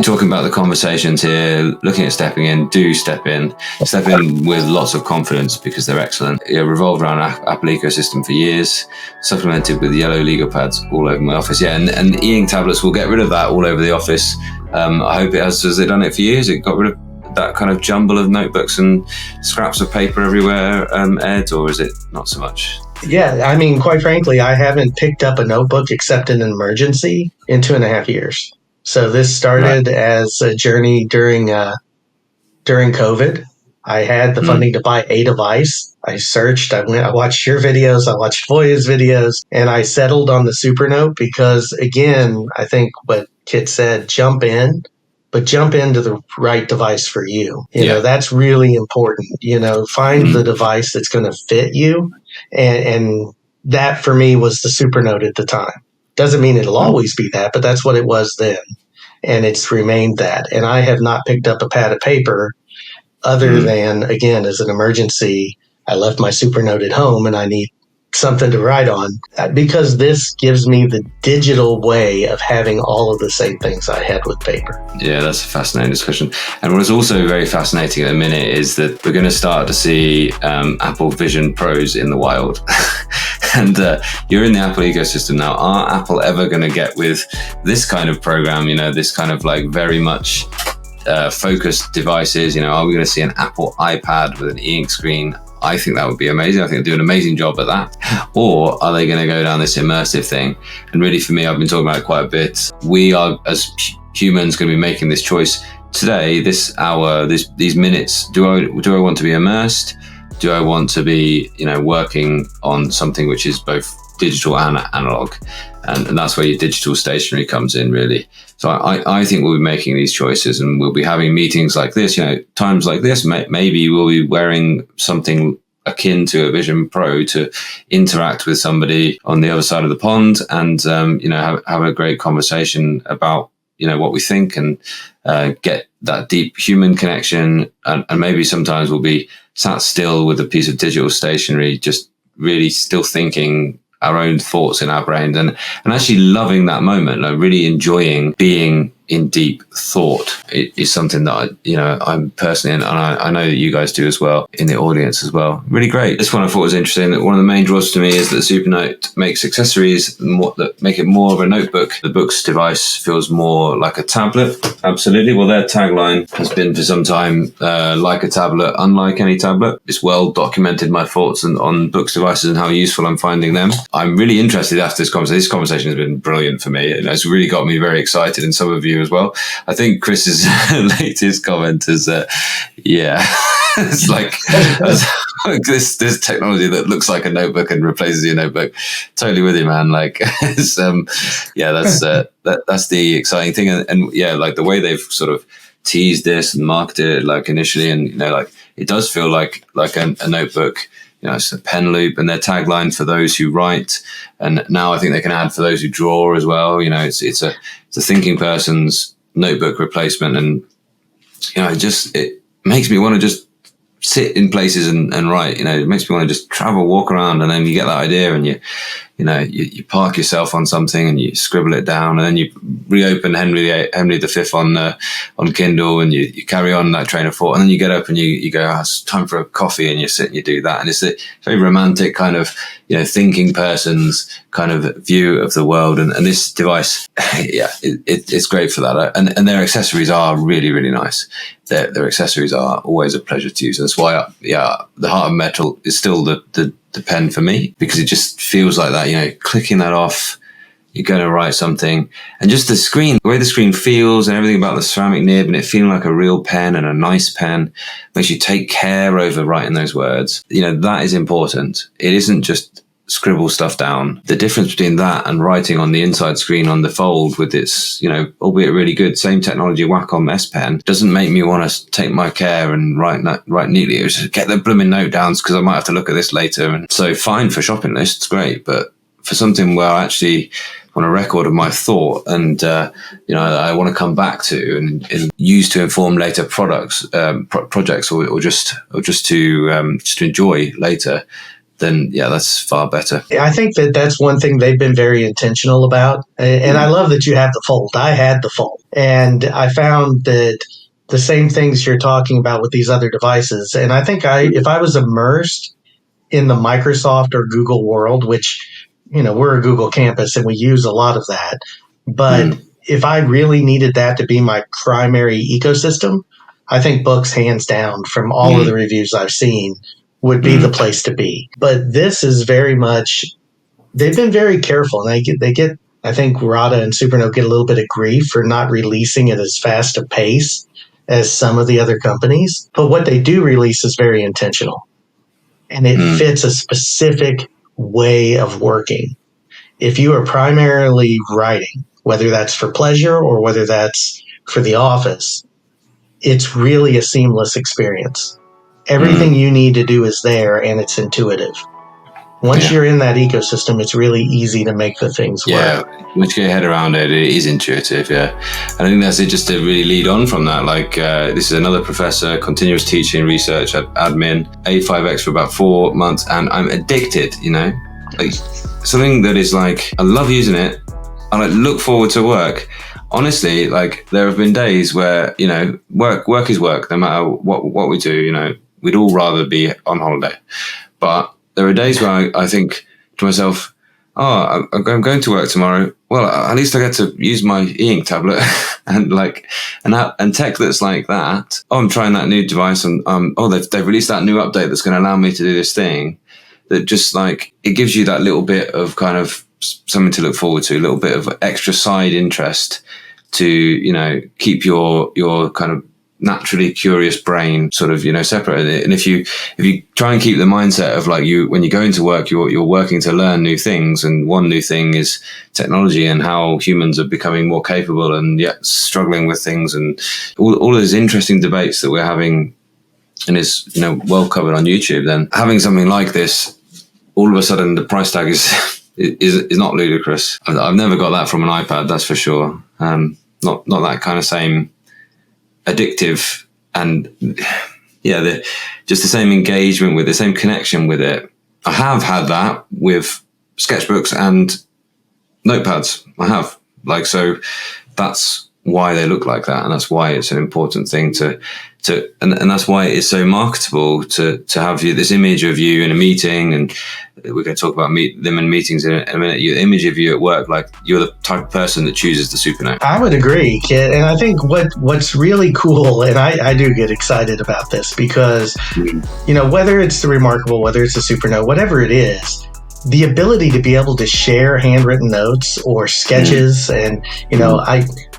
talking about the conversations here, looking at stepping in, do step in with lots of confidence because they're excellent. Revolved around Apple ecosystem for years, supplemented with yellow legal pads all over my office. Yeah, and e-ink tablets will get rid of that all over the office. I hope it has it done it for years. It got rid of that kind of jumble of notebooks and scraps of paper everywhere, Ed, or is it not so much? Yeah, I mean, quite frankly, I haven't picked up a notebook except in an emergency in 2.5 years. So this started as a journey during COVID. I had the funding to buy a device. I searched, I watched your videos, I watched Voya's videos, and I settled on the Supernote because, again, I think what Kit said, jump in, but jump into the right device for you. You know, that's really important. You know, find the device that's going to fit you. And that for me was the Supernote at the time. Doesn't mean it'll always be that, but that's what it was then. And it's remained that. And I have not picked up a pad of paper other than, again, as an emergency. I left my Supernote at home and I need something to write on because this gives me the digital way of having all of the same things I had with paper. Yeah, that's a fascinating discussion. And what is also very fascinating at the minute is that we're going to start to see Apple Vision Pros in the wild. And you're in the Apple ecosystem now. Are Apple ever going to get with this kind of program, you know, this kind of like very much focused devices? You know, are we going to see an Apple iPad with an e-ink screen? I think that would be amazing. I think they'll do an amazing job at that. Or are they going to go down this immersive thing? And really for me, I've been talking about it quite a bit. We are, as humans, going to be making this choice today, this hour, these minutes. Do I want to be immersed? Do I want to be, you know, working on something which is both digital and analog? And that's where your digital stationery comes in, really. So I think we'll be making these choices, and we'll be having meetings like this, you know, times like this. Maybe we'll be wearing something akin to a Vision Pro to interact with somebody on the other side of the pond and, you know, have a great conversation about, you know, what we think and get that deep human connection. And maybe sometimes we'll be sat still with a piece of digital stationery, just really still thinking our own thoughts in our brains and actually loving that moment, like really enjoying being in deep thought. It is something that I'm personally, and I know that you guys do as well in the audience as well. Really great. This one I thought was interesting. One of the main draws to me is that Supernote makes accessories that make it more of a notebook. The book's device feels more like a tablet. Absolutely. Well, their tagline has been for some time, like a tablet, unlike any tablet. It's well documented my thoughts on books devices and how useful I'm finding them. I'm really interested after this conversation. This conversation has been brilliant for me. It's really got me very excited, and some of you as well. I think Chris's latest comment is, it's like this technology that looks like a notebook and replaces your notebook. Totally with you, man. Like, that's the exciting thing, and like the way they've sort of teased this and marketed it, like initially, and you know, like it does feel like a notebook. You know, it's a pen loop, and their tagline for those who write, and now I think they can add for those who draw as well. You know, it's a thinking person's notebook replacement, and you know, it makes me want to just sit in places and write. You know, it makes me want to just travel, walk around, and then you get that idea, and you park yourself on something and you scribble it down, and then you reopen Henry V on Kindle, and you carry on that train of thought, and then you get up and you go, it's time for a coffee, and you sit and you do that, and it's a very romantic kind of, you know, thinking person's kind of view of the world, and this device, it's great for that, and their accessories are really, really nice. Their accessories are always a pleasure to use. That's why, the Heart of Metal is still the pen for me, because it just feels like that, you know, clicking that off, you're going to write something, and just the screen, the way the screen feels and everything about the ceramic nib and it feeling like a real pen and a nice pen makes you take care over writing those words. You know, that is important. It isn't just scribble stuff down. The difference between that and writing on the inside screen on the fold with its, you know, albeit really good, same technology Wacom S Pen, doesn't make me want to take my care and write neatly. It was just get the blooming note downs because I might have to look at this later. And so fine for shopping lists, great, but for something where I actually want a record of my thought and, you know, I want to come back to and use to inform later projects or just to enjoy later, then yeah, that's far better. I think that that's one thing they've been very intentional about. And I love that you have the Fold. I had the Fold. And I found that the same things you're talking about with these other devices. And I think if I was immersed in the Microsoft or Google world, which, we're a Google campus and we use a lot of that. But if I really needed that to be my primary ecosystem, I think books, hands down, from all of the reviews I've seen, would be the place to be. But this is very much, they've been very careful. And they get, I think Rada and Supernote get a little bit of grief for not releasing it as fast a pace as some of the other companies. But what they do release is very intentional. And it fits a specific way of working. If you are primarily writing, whether that's for pleasure or whether that's for the office, it's really a seamless experience. Everything you need to do is there, and it's intuitive. Once you're in that ecosystem, it's really easy to make the things work. Yeah, once you get your head around it, it is intuitive, yeah. And I think that's it, just to really lead on from that. Like, this is another professor, continuous teaching, research at admin, A5X for about 4 months, and I'm addicted, Like, something that is like, I love using it, I look forward to work. Honestly, like, there have been days where, work is work, no matter what we do, we'd all rather be on holiday. But there are days where I think to myself, I'm going to work tomorrow. Well, at least I get to use my e-ink tablet and tech that's like that. Oh, I'm trying that new device, and they've released that new update that's going to allow me to do this thing. That just like, it gives you that little bit of kind of something to look forward to, a little bit of extra side interest to keep your kind of naturally curious brain sort of separated. And if you try and keep the mindset of like, when you go into work, you're working to learn new things, and one new thing is technology and how humans are becoming more capable and yet struggling with things, and all those interesting debates that we're having, and is well covered on YouTube. Then having something like this, all of a sudden the price tag is not ludicrous. I've never got that from an iPad, that's for sure. Not that kind of same addictive and just the same engagement with the same connection with it. I have had that with sketchbooks and notepads. I have, like, so that's why they look like that, and that's why it's an important thing and that's why it is so marketable to have this image of you in a meeting. And we're going to talk about them in meetings in a minute. Your image of you at work, like you're the type of person that chooses the Supernote. I would agree, Kit. And I think what's really cool, and I do get excited about this because, whether it's the Remarkable, whether it's the Supernote, whatever it is, the ability to be able to share handwritten notes or sketches, and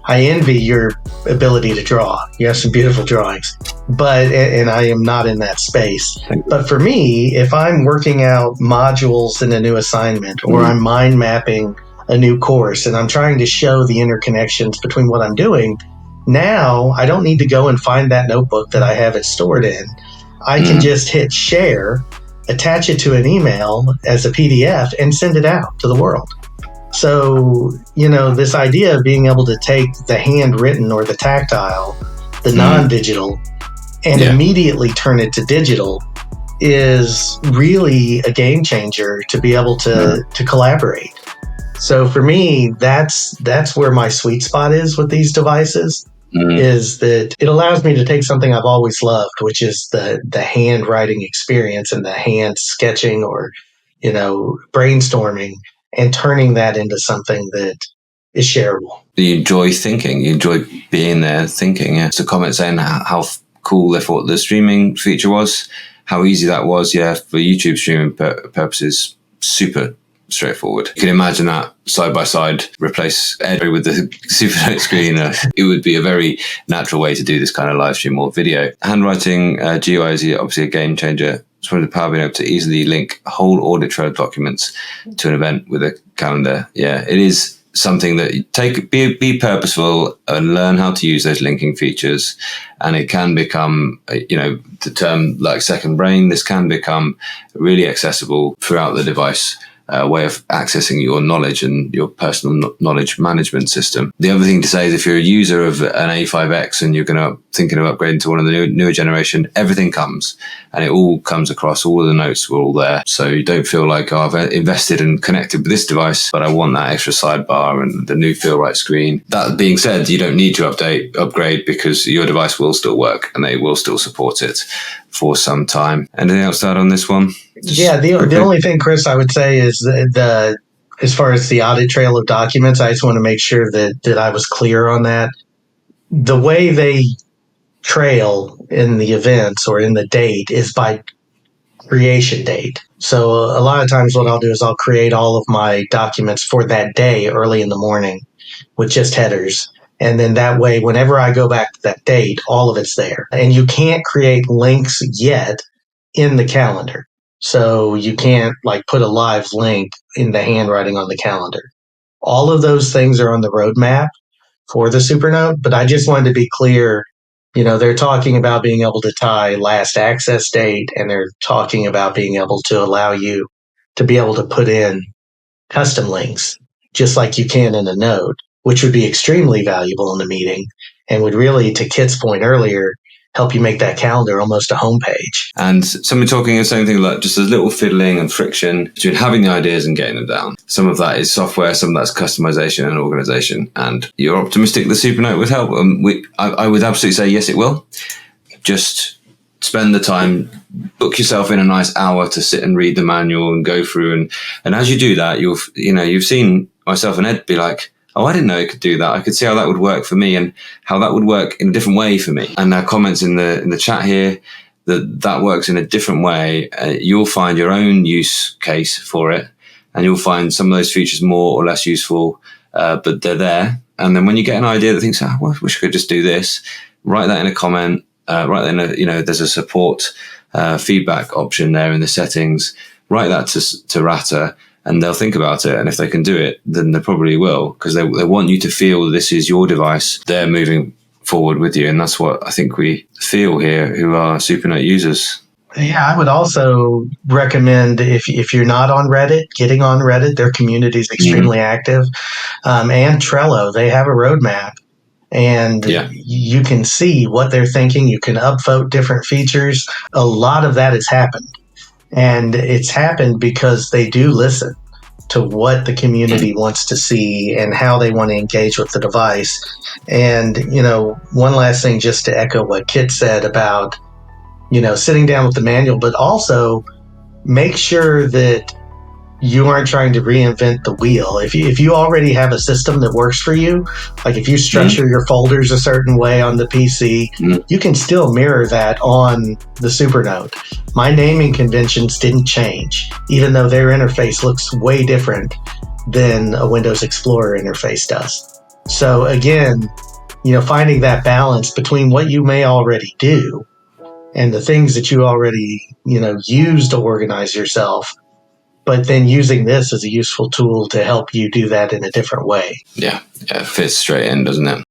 I envy your ability to draw. You have some beautiful drawings, and I am not in that space. But for me, if I'm working out modules in a new assignment, or I'm mind mapping a new course, and I'm trying to show the interconnections between what I'm doing, now I don't need to go and find that notebook that I have it stored in. I can just hit share, attach it to an email as a PDF, and send it out to the world. So, this idea of being able to take the handwritten or the tactile, the non-digital, and immediately turn it to digital is really a game changer to be able to collaborate. So for me, that's where my sweet spot is with these devices, is that it allows me to take something I've always loved, which is the handwriting experience and the hand sketching or, brainstorming, and turning that into something that is shareable. You enjoy thinking, you enjoy being there thinking. Yeah. It's a comment saying how cool they thought the streaming feature was, how easy that was. Yeah, for YouTube streaming purposes, super straightforward. You can imagine that side by side, replace Ed with the Supernote screen. It would be a very natural way to do this kind of live stream or video. Handwriting GUI is obviously a game changer. It's one of the power being able to easily link whole audit trail documents to an event with a calendar. Yeah, it is something that be purposeful and learn how to use those linking features, and it can become, the term like second brain. This can become really accessible throughout the device. way of accessing your knowledge and your personal knowledge management system. The other thing to say is if you're a user of an A5X and you're thinking of upgrading to one of the newer generation, everything comes and it all comes across. All of the notes were all there. So you don't feel like, oh, I've invested and connected with this device, but I want that extra sidebar and the new feel right screen. That being said, you don't need to upgrade because your device will still work and they will still support it for some time. Anything else to add on this one? The only thing, Chris, I would say is the as far as the audit trail of documents, I just want to make sure that I was clear on that. The way they trail in the events or in the date is by creation date. So a lot of times what I'll do is I'll create all of my documents for that day early in the morning with just headers. And then that way, whenever I go back to that date, all of it's there. And you can't create links yet in the calendar. So you can't like put a live link in the handwriting on the calendar. All of those things are on the roadmap for the Supernote, but I just wanted to be clear. They're talking about being able to tie last access date, and they're talking about being able to allow you to be able to put in custom links, just like you can in a note, which would be extremely valuable in a meeting and would really, to Kit's point earlier, help you make that calendar almost a homepage. And somebody talking the same thing, like just a little fiddling and friction between having the ideas and getting them down. Some of that is software, some of that's customization and organization. And you're optimistic the Supernote would help. I would absolutely say yes, it will. Just spend the time, book yourself in a nice hour to sit and read the manual and go through. And as you do that, you've seen myself and Ed be like, oh, I didn't know it could do that. I could see how that would work for me and how that would work in a different way for me. And our comments in the chat here, that works in a different way. You'll find your own use case for it, and you'll find some of those features more or less useful, but they're there. And then when you get an idea that thinks, oh, I wish I could just do this, write that in a comment. Write that in there's a support feedback option there in the settings. Write that to Rata, and they'll think about it. And if they can do it, then they probably will, because they want you to feel this is your device. They're moving forward with you. And that's what I think we feel here, who are Supernote users. Yeah, I would also recommend if you're not on Reddit, getting on Reddit. Their community is extremely active. And Trello, they have a roadmap. And you can see what they're thinking. You can upvote different features. A lot of that has happened. And it's happened because they do listen to what the community wants to see and how they want to engage with the device. And, one last thing just to echo what Kit said about, sitting down with the manual, but also make sure that you aren't trying to reinvent the wheel. If you already have a system that works for you, like if you structure your folders a certain way on the PC, you can still mirror that on the Supernote. My naming conventions didn't change, even though their interface looks way different than a Windows Explorer interface does. So again, finding that balance between what you may already do and the things that you already, use to organize yourself, but then using this as a useful tool to help you do that in a different way. Yeah, it fits straight in, doesn't it?